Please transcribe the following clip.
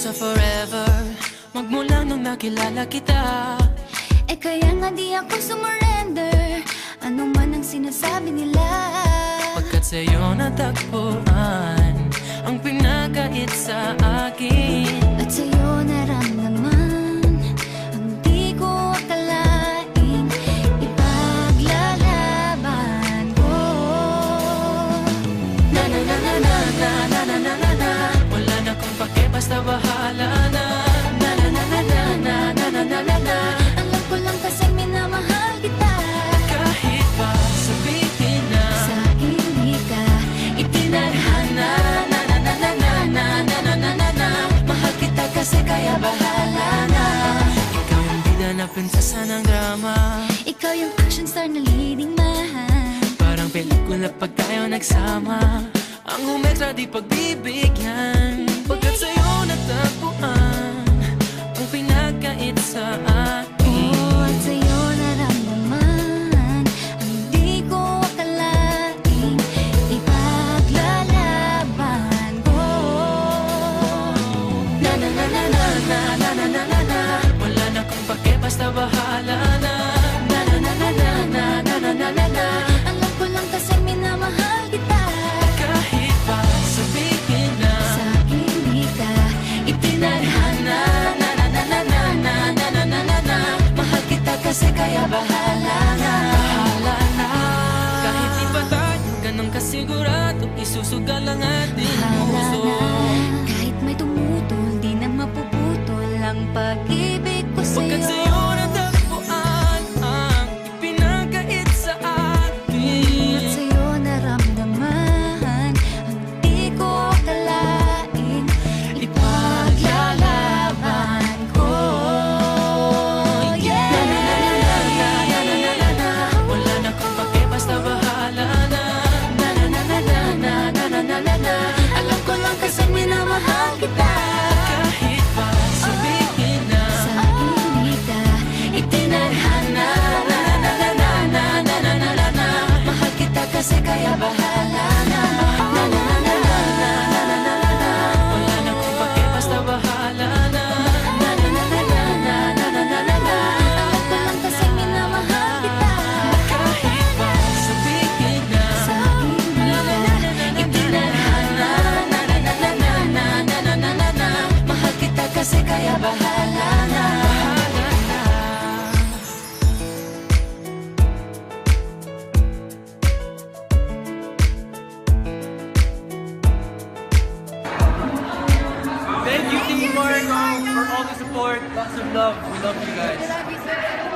sa forever, magmula nung nakilala kita. Eh kaya nga di ako sumurrender, ano man ang sinasabi nila. Pagkat sa'yo natagpuan ang pinagkait sa akin. At sa'yo naramdaman ang di ko akalaing ipaglalaban ko. Na na na na na na na na na na na. Wala na kung pake, basta bahala na. Na na na na na na na na na na na. Alam ko lang kasi minamahal kita. Kahit pa sabihin na Sa akin di ka itinadhana. Na na na na na na na na na na na. Mahal kita kasi kaya bahala na. Ikaw yung bida na prinsesa ng drama. Ikaw yung action star na leading man. Parang pelikula pag tayo nagsama. Ang umetra di pagbibigyan. Pagkat sa'yo natagpuan ang pinagkait sa akin. Oh, at sa'yo naramdaman ang di ko akalaing ipaglalaban ko. Na na na na na na na na na na na. Wala na kung pake, basta bahala na. Na na na na na na na na na na na. Alam ko lang kasi minamahal kita. Kahit pa sabihin na Sa akin di ka itinadhana. Na na na na na na na na na na na. Mahal kita kasi kaya bahala na. Bahala na. Kahit di pa tayo ganun kasigurado, isusugal ang ating puso. kahit may tumutol, di na mapuputol ang pag-ibig ko Pagkat sa'yo. sa'yo natagpuan ang ipinagkait sa At atin. sa'yo naramdaman ang di ko akalaing ipaglalaban ko. Yeah! Na na na na na na na na na na. Wala na kung pake, basta bahala na. Na na na na na na na na na na na. Alam ko lang kasi minamahal kita. Kahit pa sabihin na Sa akin di ka itinadhana. Na na na na na na na na na na. Mahal kita kasi kaya bahala na. Na na na na na na na na na na na. Wala na kung pake, basta bahala na. Na na na na na na na na na na na. alam ko lang kasi minamahal kita. Kahit pa sabihin na Sa akin di ka itinadhana. Na na na na na na na na na na na. Mahal kita kasi kaya bahala na. Bahala na. Thank you, Team Marco, for all the support. Lots of love. We love you guys.